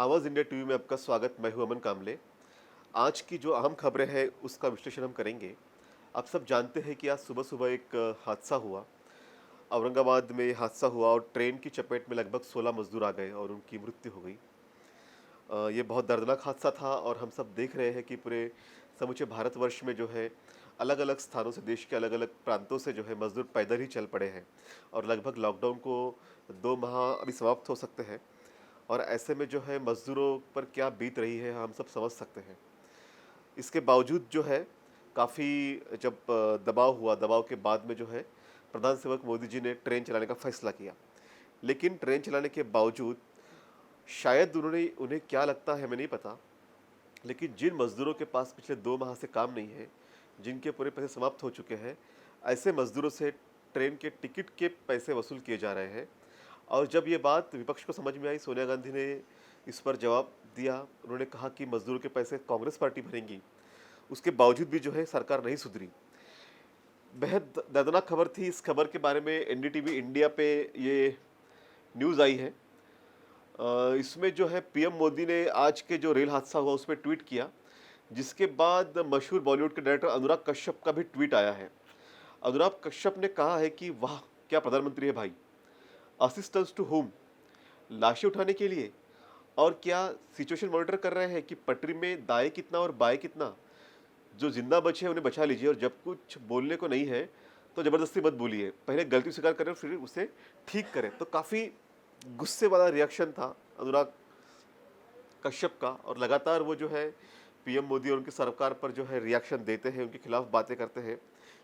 आवाज़ India TV में आपका स्वागत। मैं हूं अमन कामले। आज की जो अहम खबरें हैं उसका विश्लेषण हम करेंगे। आप सब जानते हैं कि आज सुबह-सुबह एक हादसा हुआ। औरंगाबाद में हादसा हुआ और ट्रेन की चपेट में लगभग 16 मज़दूर आ गए और उनकी मृत्यु हो गई। ये बहुत दर्दनाक हादसा था और हम सब देख रहे हैं कि पूरे समूचे भारतवर्ष में जो है अलग-अलग स्थानों से, देश के अलग-अलग प्रांतों से जो है मज़दूर पैदल ही चल पड़े हैं और लगभग लॉकडाउन को 2 माह अभी समाप्त हो सकते हैं। और ऐसे में जो है मज़दूरों पर क्या बीत रही है हम सब समझ सकते हैं। इसके बावजूद जो है काफ़ी जब दबाव हुआ, दबाव के बाद में जो है प्रधान सेवक मोदी जी ने ट्रेन चलाने का फैसला किया। लेकिन ट्रेन चलाने के बावजूद शायद उन्होंने उन्हें क्या लगता है हमें नहीं पता, लेकिन जिन मज़दूरों के पास पिछले 2 माह से काम नहीं है, जिनके पूरे पैसे समाप्त हो चुके हैं, ऐसे मज़दूरों से ट्रेन के टिकट के पैसे वसूल किए जा रहे हैं। और जब ये बात विपक्ष को समझ में आई, सोनिया गांधी ने इस पर जवाब दिया। उन्होंने कहा कि मज़दूरों के पैसे कांग्रेस पार्टी भरेंगी। उसके बावजूद भी जो है सरकार नहीं सुधरी। बेहद दर्दनाक खबर थी। इस खबर के बारे में एनडीटीवी इंडिया पे ये न्यूज़ आई है। इसमें जो है पीएम मोदी ने आज के जो रेल हादसा हुआ उस पे ट्वीट किया, जिसके बाद मशहूर बॉलीवुड के डायरेक्टर अनुराग कश्यप का भी ट्वीट आया है। अनुराग कश्यप ने कहा है कि वाह क्या प्रधानमंत्री है भाई। असिस्टेंस टू होम, लाशें उठाने के लिए। और क्या सिचुएशन मॉनिटर कर रहे हैं कि पटरी में दाएं कितना और बाएं कितना, जो जिंदा बचे हैं उन्हें बचा लीजिए और जब कुछ बोलने को नहीं है तो जबरदस्ती मत बोलिए, पहले गलती स्वीकार करें फिर उसे ठीक करें। तो काफ़ी गुस्से वाला रिएक्शन था अनुराग कश्यप का और लगातार वो जो है पीएम मोदी और उनकी सरकार पर जो है रिएक्शन देते हैं, उनके खिलाफ बातें करते हैं।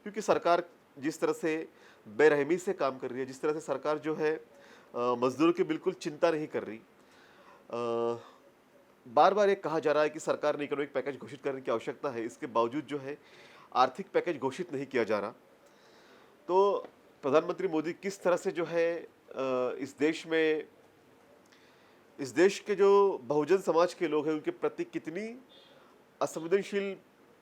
क्योंकि सरकार जिस तरह से बेरहमी से काम कर रही है, जिस तरह से सरकार जो है मजदूरों की बिल्कुल चिंता नहीं कर रही। बार बार ये कहा जा रहा है कि सरकार ने इकोनॉमिक पैकेज घोषित करने की आवश्यकता है, इसके बावजूद जो है आर्थिक पैकेज घोषित नहीं किया जा रहा। तो प्रधानमंत्री मोदी किस तरह से जो है इस देश के जो बहुजन समाज के लोग हैं उनके प्रति कितनी असंवेदनशील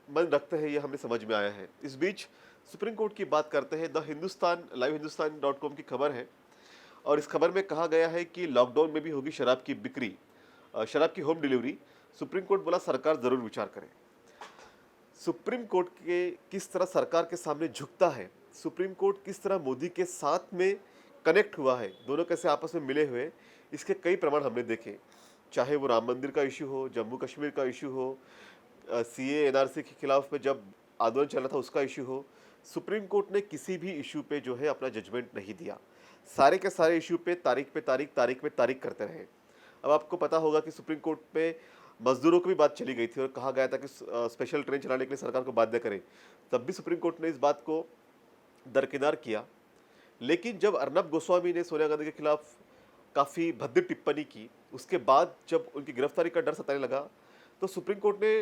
मन रखते हैं, ये हमें समझ में आया है। इस बीच सुप्रीम कोर्ट की बात करते हैं। द हिंदुस्तान लाइव हिंदुस्तान.com की खबर है और इस खबर में कहा गया है कि लॉकडाउन में भी होगी शराब की बिक्री, शराब की होम डिलीवरी। सुप्रीम कोर्ट बोला सरकार जरूर विचार करे। सुप्रीम कोर्ट के किस तरह सरकार के सामने झुकता है, सुप्रीम कोर्ट किस तरह मोदी के साथ में कनेक्ट हुआ है, दोनों कैसे आपस में मिले हुए, इसके कई प्रमाण हमने देखे। चाहे वो राम मंदिर का इशू हो, जम्मू कश्मीर का इशू हो, सीए एनआरसी के खिलाफ में जब आंदोलन चल रहा था उसका इशू हो, सुप्रीम कोर्ट ने किसी भी इशू पे जो है अपना जजमेंट नहीं दिया। सारे के सारे इशू पे तारीख पे तारीख करते रहे। अब आपको पता होगा कि सुप्रीम कोर्ट पे मजदूरों की भी बात चली गई थी और कहा गया था कि स्पेशल ट्रेन चलाने के लिए सरकार को बाध्य करें। तब भी सुप्रीम कोर्ट ने इस बात को दरकिनार किया। लेकिन जब अर्नब गोस्वामी ने सोनिया गांधी के खिलाफ काफ़ी भद्दी टिप्पणी की, उसके बाद जब उनकी गिरफ्तारी का डर सताने लगा तो सुप्रीम कोर्ट ने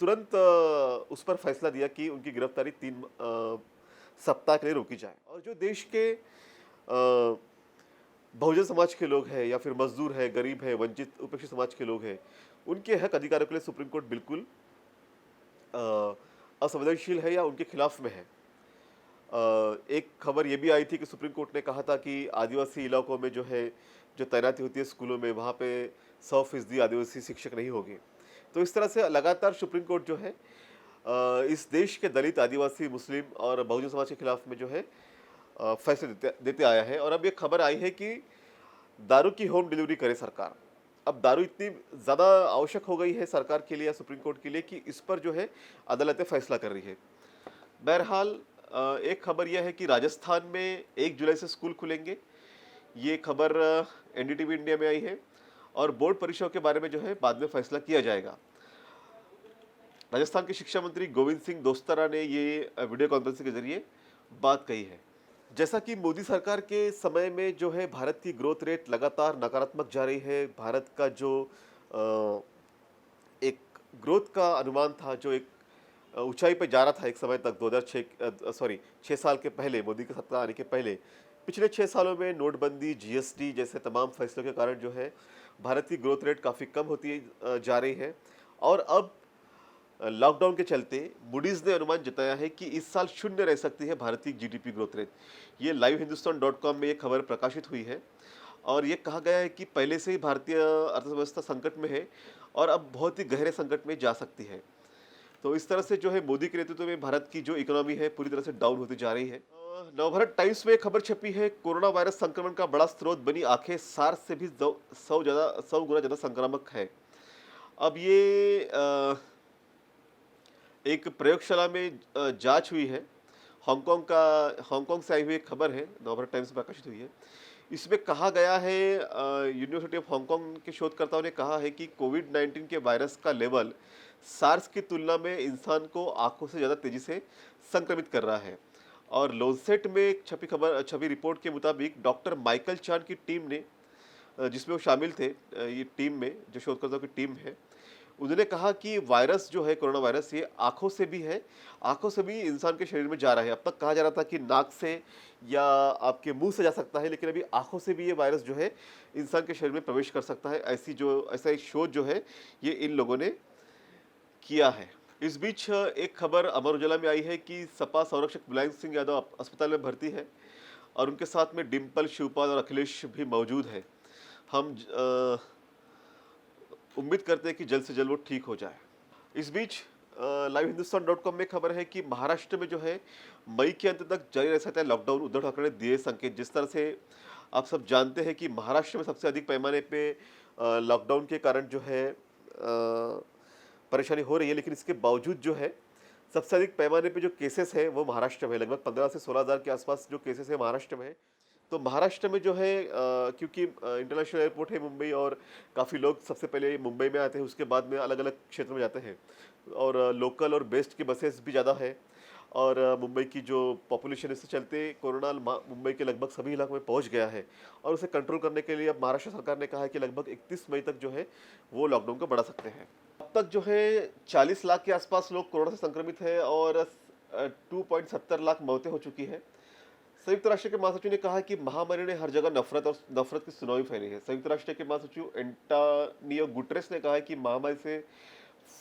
तुरंत उस पर फैसला दिया कि उनकी गिरफ्तारी 3 सप्ताह के लिए रोकी जाए। और जो देश के बहुजन समाज के लोग हैं या फिर मजदूर है, गरीब है, वंचित उपेक्षित समाज के लोग हैं, उनके हक अधिकारों के लिए सुप्रीम कोर्ट बिल्कुल असंवेदनशील है या उनके खिलाफ में है। एक खबर ये भी आई थी कि सुप्रीम कोर्ट ने कहा था कि आदिवासी इलाकों में जो है जो तैनाती होती है स्कूलों में, वहाँ पे 100% आदिवासी शिक्षक नहीं होंगे। तो इस तरह से लगातार सुप्रीम कोर्ट जो है इस देश के दलित, आदिवासी, मुस्लिम और बहुजन समाज के खिलाफ में जो है फैसले देते आया है। और अब ये खबर आई है कि दारू की होम डिलीवरी करे सरकार। अब दारू इतनी ज़्यादा आवश्यक हो गई है सरकार के लिए या सुप्रीम कोर्ट के लिए कि इस पर जो है अदालतें फैसला कर रही है। बहरहाल एक खबर यह है कि राजस्थान में 1 जुलाई से स्कूल खुलेंगे। ये खबर एनडीटीवी इंडिया में आई है और बोर्ड परीक्षाओं के बारे में जो है बाद में फैसला किया जाएगा। राजस्थान के शिक्षा मंत्री गोविंद सिंह दोस्तरा ने ये वीडियो कॉन्फ्रेंसिंग के जरिए बात कही है। जैसा कि मोदी सरकार के समय में जो है भारत की ग्रोथ रेट लगातार नकारात्मक जा रही है। भारत का जो एक ग्रोथ का अनुमान था, जो एक ऊंचाई पे जा रहा था एक समय तक, 6 साल के पहले, मोदी के सत्ता आने के पहले, पिछले 6 सालों में नोटबंदी, जीएसटी जैसे तमाम फैसलों के कारण जो है भारत की ग्रोथ रेट काफ़ी कम होती जा रही है। और अब लॉकडाउन के चलते मूडीज ने अनुमान जताया है कि इस साल शून्य रह सकती है भारत की जीडीपी ग्रोथ रेट। ये लाइव हिंदुस्तान.com में ये खबर प्रकाशित हुई है और ये कहा गया है कि पहले से ही भारतीय अर्थव्यवस्था संकट में है और अब बहुत ही गहरे संकट में जा सकती है। तो इस तरह से जो है मोदी के नेतृत्व में भारत की जो इकोनॉमी है पूरी तरह से डाउन होती जा रही है। नवभारत टाइम्स में खबर छपी है, कोरोना वायरस संक्रमण का बड़ा स्रोत बनी आंखें सार्स से भी 100 गुना ज्यादा संक्रामक है। अब ये एक प्रयोगशाला में जांच हुई है। हांगकांग से आई हुई एक खबर है, नवभारत टाइम्स में प्रकाशित हुई है। इसमें कहा गया है, यूनिवर्सिटी ऑफ हांगकांग के शोधकर्ताओं ने कहा है कि कोविड-19 के वायरस का लेवल सार्स की तुलना में इंसान को आंखों से ज़्यादा तेजी से संक्रमित कर रहा है। और लॉन्सेट में एक छपी रिपोर्ट के मुताबिक डॉक्टर माइकल चान की टीम ने, जिसमें वो शामिल थे, ये टीम में जो शोधकर्ताओं की टीम है, उन्होंने कहा कि वायरस जो है, कोरोना वायरस, ये आँखों से भी है, आँखों से भी इंसान के शरीर में जा रहा है। अब तक कहा जा रहा था कि नाक से या आपके मुँह से जा सकता है, लेकिन अभी आँखों से भी ये वायरस जो है इंसान के शरीर में प्रवेश कर सकता है। ऐसा एक शोध जो है ये इन लोगों ने किया है। इस बीच एक खबर अमर उजाला में आई है कि सपा संरक्षक मुलायम सिंह यादव अस्पताल में भर्ती है और उनके साथ में डिम्पल, शिवपाल और अखिलेश भी मौजूद है। हम उम्मीद करते हैं कि जल्द से जल्द वो ठीक हो जाए। इस बीच लाइव हिंदुस्तान.com में खबर है कि महाराष्ट्र में जो है मई के अंत तक जारी रह सकता है लॉकडाउन। उद्धव ठाकरे ने दिए संकेत। जिस तरह से आप सब जानते हैं कि महाराष्ट्र में सबसे अधिक पैमाने पे लॉकडाउन के कारण जो है परेशानी हो रही है, लेकिन इसके बावजूद जो है सबसे अधिक पैमाने पे जो केसेस है वो महाराष्ट्र में है। लगभग 15 से 16 हज़ार के आसपास जो केसेस है महाराष्ट्र में है। तो महाराष्ट्र में जो है क्योंकि इंटरनेशनल एयरपोर्ट है मुंबई, और काफ़ी लोग सबसे पहले मुंबई में आते हैं, उसके बाद में अलग अलग क्षेत्र में जाते हैं, और लोकल और बेस्ट की बसेस भी ज़्यादा है। और मुंबई की जो पॉपुलेशन, इससे चलते कोरोना मुंबई के लगभग सभी इलाकों में पहुंच गया है। और उसे कंट्रोल करने के लिए अब महाराष्ट्र सरकार ने कहा है कि लगभग 31 मई तक जो है वो लॉकडाउन को बढ़ा सकते हैं। अब तक जो है 40 लाख के आसपास लोग कोरोना से संक्रमित है और 2.70 लाख मौतें हो चुकी है। संयुक्त राष्ट्र के महासचिव ने कहा कि महामारी ने हर जगह नफरत की सुनामी फैली है। संयुक्त राष्ट्र के महासचिव एंटोनियो गुटेरेस ने कहा है कि महामारी से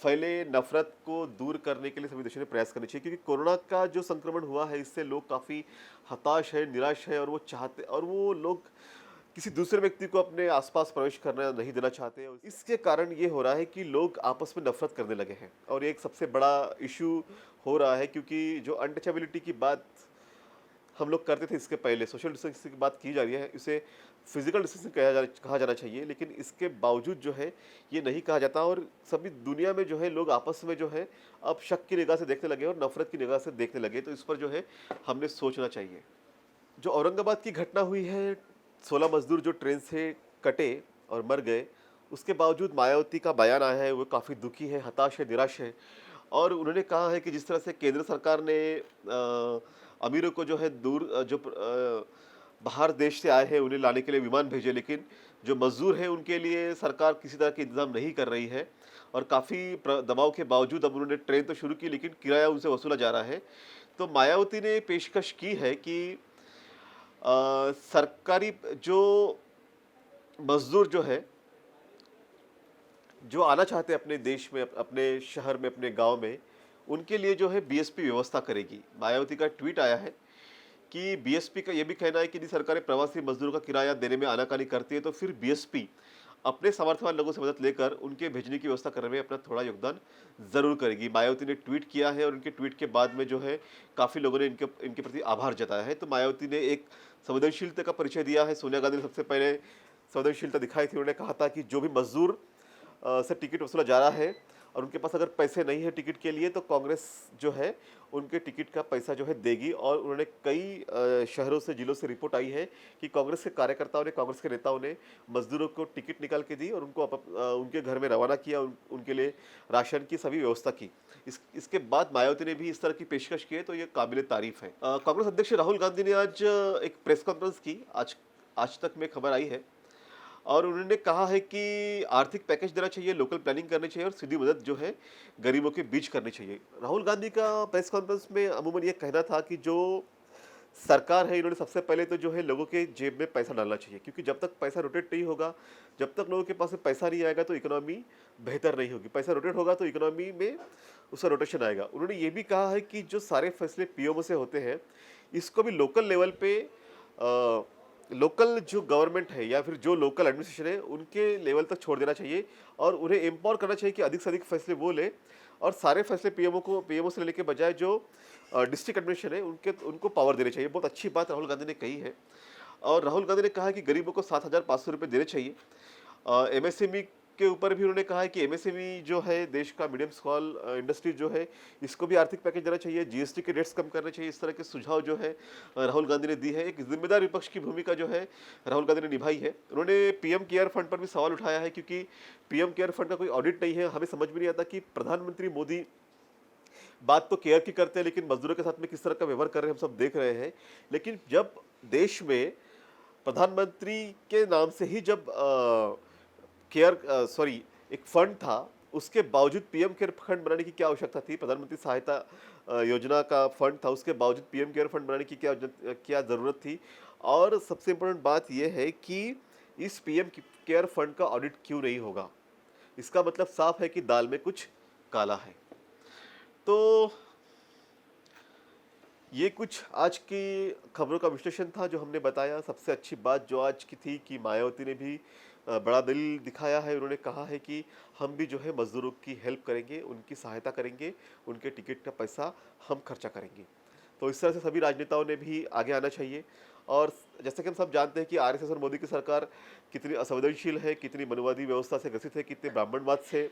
फैले नफरत को दूर करने के लिए सभी देशों ने प्रयास करने चाहिए, क्योंकि कोरोना का जो संक्रमण हुआ है इससे लोग काफ़ी हताश है, निराश है, और वो लोग किसी दूसरे व्यक्ति को अपने आसपास प्रवेश करना नहीं देना चाहते। और इसके कारण ये हो रहा है कि लोग आपस में नफरत करने लगे हैं, और ये एक सबसे बड़ा इशू हो रहा है, क्योंकि जो अनटचेबिलिटी की बात हम लोग करते थे इसके पहले, सोशल डिस्टेंसिंग की बात की जा रही है, इसे फिजिकल डिस्टेंसिंग कहा जाना चाहिए, लेकिन इसके बावजूद जो है ये नहीं कहा जाता। और सभी दुनिया में जो है लोग आपस में जो है अब शक की निगाह से देखने लगे और नफरत की निगाह से देखने लगे। तो इस पर जो है हमने सोचना चाहिए। जो औरंगाबाद की घटना हुई है, 16 मजदूर जो ट्रेन से कटे और मर गए, उसके बावजूद मायावती का बयान आया है, वो काफ़ी दुखी है, हताश है, निराश है। और उन्होंने कहा है कि जिस तरह से केंद्र सरकार ने अमीरों को जो है बाहर देश से आए हैं उन्हें लाने के लिए विमान भेजे, लेकिन जो मजदूर हैं उनके लिए सरकार किसी तरह के इंतजाम नहीं कर रही है। और काफ़ी दबाव के बावजूद अब उन्होंने ट्रेन तो शुरू की, लेकिन किराया उनसे वसूला जा रहा है। तो मायावती ने पेशकश की है कि सरकारी जो मजदूर जो है, जो आना चाहते हैं अपने देश में, अपने शहर में, अपने गांव में, उनके लिए जो है बीएसपी व्यवस्था करेगी। मायावती का ट्वीट आया है कि बीएसपी का ये भी कहना है कि यदि सरकारें प्रवासी मजदूरों का किराया देने में आनाकानी करती है तो फिर बीएसपी अपने सामर्थ्यवान लोगों से मदद लेकर उनके भेजने की व्यवस्था करने में अपना थोड़ा योगदान जरूर करेगी। मायावती ने ट्वीट किया है और उनके ट्वीट के बाद में जो है काफ़ी लोगों ने इनके प्रति आभार जताया है। तो मायावती ने एक संवेदनशीलता का परिचय दिया है। सोनिया गांधी ने सबसे पहले संवेदनशीलता दिखाई थी। उन्होंने कहा था कि जो भी मजदूर से टिकट वसूला जा रहा है और उनके पास अगर पैसे नहीं है टिकट के लिए, तो कांग्रेस जो है उनके टिकट का पैसा जो है देगी। और उन्होंने कई शहरों से, जिलों से रिपोर्ट आई है कि कांग्रेस के कार्यकर्ताओं ने, कांग्रेस के नेताओं ने मजदूरों को टिकट निकाल के दी और उनको उनके घर में रवाना किया, उनके लिए राशन की सभी व्यवस्था की। इसके बाद मायावती ने भी इस तरह की पेशकश की है, तो ये काबिल तारीफ है। कांग्रेस अध्यक्ष राहुल गांधी ने आज एक प्रेस कॉन्फ्रेंस की, आज तक में खबर आई है, और उन्होंने कहा है कि आर्थिक पैकेज देना चाहिए, लोकल प्लानिंग करनी चाहिए और सीधी मदद जो है गरीबों के बीच करनी चाहिए। राहुल गांधी का प्रेस कॉन्फ्रेंस में अमूमन ये कहना था कि जो सरकार है, इन्होंने सबसे पहले तो जो है लोगों के जेब में पैसा डालना चाहिए, क्योंकि जब तक पैसा रोटेट नहीं होगा, जब तक लोगों के पास में पैसा नहीं आएगा तो इकोनॉमी बेहतर नहीं होगी। पैसा रोटेट होगा तो इकोनॉमी में उसका रोटेशन आएगा। उन्होंने ये भी कहा है कि जो सारे फैसले पीएमओ से होते हैं, इसको भी लोकल लेवल पे लोकल जो गवर्नमेंट है या फिर जो लोकल एडमिनिस्ट्रेशन है उनके लेवल तक छोड़ देना चाहिए और उन्हें एम्पावर करना चाहिए कि अधिक से अधिक फैसले वो ले और सारे फैसले पीएमओ से लेने के बजाय जो डिस्ट्रिक्ट एडमिनिस्ट्रेशन है उनके उनको पावर देने चाहिए। बहुत अच्छी बात राहुल गांधी ने कही है और राहुल गांधी ने कहा है कि गरीबों को 7,500 रुपये देने चाहिए। एमएसएमई के ऊपर भी उन्होंने कहा है कि एमएसएमई जो है देश का मीडियम स्मॉल इंडस्ट्री जो है इसको भी आर्थिक पैकेज देना चाहिए, जीएसटी के रेट्स कम करने चाहिए। इस तरह के सुझाव जो है राहुल गांधी ने दी है। एक जिम्मेदार विपक्ष की भूमिका जो है राहुल गांधी ने निभाई है। उन्होंने पीएम केयर फंड पर भी सवाल उठाया है क्योंकि पीएम केयर फंड का कोई ऑडिट नहीं है। हमें समझ में नहीं आता कि प्रधानमंत्री मोदी बात तो केयर की करते हैं लेकिन मजदूरों के साथ में किस तरह का व्यवहार कर रहे हैं हम सब देख रहे हैं। लेकिन जब देश में प्रधानमंत्री के नाम से ही जब केयर सॉरी एक फंड था उसके बावजूद पीएम केयर फंड बनाने की क्या आवश्यकता थी? प्रधानमंत्री सहायता योजना का फंड था उसके बावजूद पीएम केयर फंड बनाने की क्या ज़रूरत थी? और सबसे इम्पोर्टेंट बात यह है कि इस पीएम केयर फंड का ऑडिट क्यों नहीं होगा? इसका मतलब साफ है कि दाल में कुछ काला है। तो ये कुछ आज की खबरों का विश्लेषण था जो हमने बताया। सबसे अच्छी बात जो आज की थी कि मायावती ने भी बड़ा दिल दिखाया है। उन्होंने कहा है कि हम भी जो है मज़दूरों की हेल्प करेंगे, उनकी सहायता करेंगे, उनके टिकट का पैसा हम खर्चा करेंगे। तो इस तरह से सभी राजनेताओं ने भी आगे आना चाहिए। और जैसे कि हम सब जानते हैं कि आरएसएस और मोदी की सरकार कितनी असंवेदनशील है, कितनी मनुवादी व्यवस्था से ग्रसित है, कितने ब्राह्मणवाद से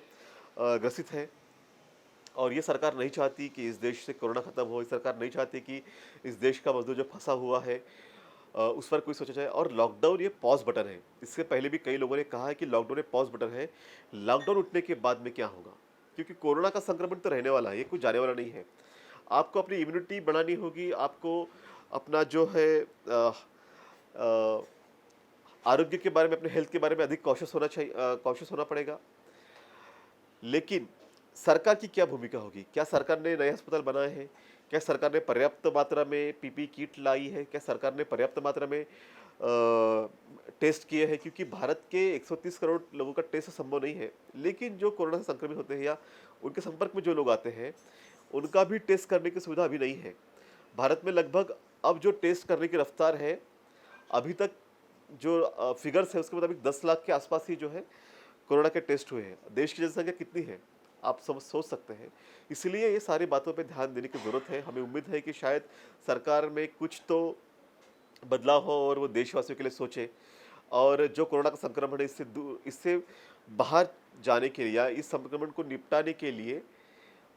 ग्रसित है। और ये सरकार नहीं चाहती कि इस देश से कोरोना खत्म हो। इस सरकार नहीं चाहती कि इस देश का मजदूर जो फंसा हुआ है उस पर कोई सोचा जाए। और लॉकडाउन ये पॉज बटन है। इससे पहले भी कई लोगों ने कहा है कि लॉकडाउन एक पॉज बटन है। लॉकडाउन उठने के बाद में क्या होगा? क्योंकि कोरोना का संक्रमण तो रहने वाला है, ये कुछ जाने वाला नहीं है। आपको अपनी इम्यूनिटी बढ़ानी होगी, आपको अपना जो है आरोग्य के बारे में, अपने हेल्थ के बारे में अधिक कॉशियस होना चाहिए, कॉशियस होना पड़ेगा। लेकिन सरकार की क्या भूमिका होगी? क्या सरकार ने नए अस्पताल बनाए हैं? क्या सरकार ने पर्याप्त मात्रा में पीपी किट लाई है? क्या सरकार ने पर्याप्त मात्रा में टेस्ट किए हैं? क्योंकि भारत के 130 करोड़ लोगों का टेस्ट संभव नहीं है। लेकिन जो कोरोना से संक्रमित होते हैं या उनके संपर्क में जो लोग आते हैं उनका भी टेस्ट करने की सुविधा अभी नहीं है। भारत में लगभग अब जो टेस्ट करने की रफ्तार है, अभी तक जो फिगर्स है उसके मुताबिक 10 लाख के आसपास ही जो है कोरोना के टेस्ट हुए हैं। देश की जनसंख्या कितनी है आप सोच सकते हैं। इसलिए ये सारी बातों पे ध्यान देने की ज़रूरत है। हमें उम्मीद है कि शायद सरकार में कुछ तो बदलाव हो और वो देशवासियों के लिए सोचे और जो कोरोना का संक्रमण है इससे बाहर जाने के लिए या इस संक्रमण को निपटाने के लिए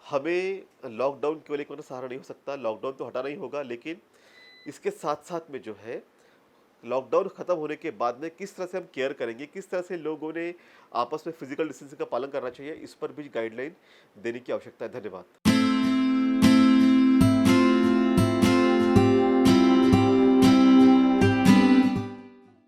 हमें लॉकडाउन केवल एक सहारा नहीं हो सकता। लॉकडाउन तो हटाना ही होगा, लेकिन इसके साथ-साथ में जो है लॉकडाउन खत्म होने के बाद में किस तरह से हम केयर करेंगे, किस तरह से लोगों ने आपस में फिजिकल डिस्टेंसिंग का पालन करना चाहिए, इस पर भी गाइडलाइन देने की आवश्यकता है। धन्यवाद।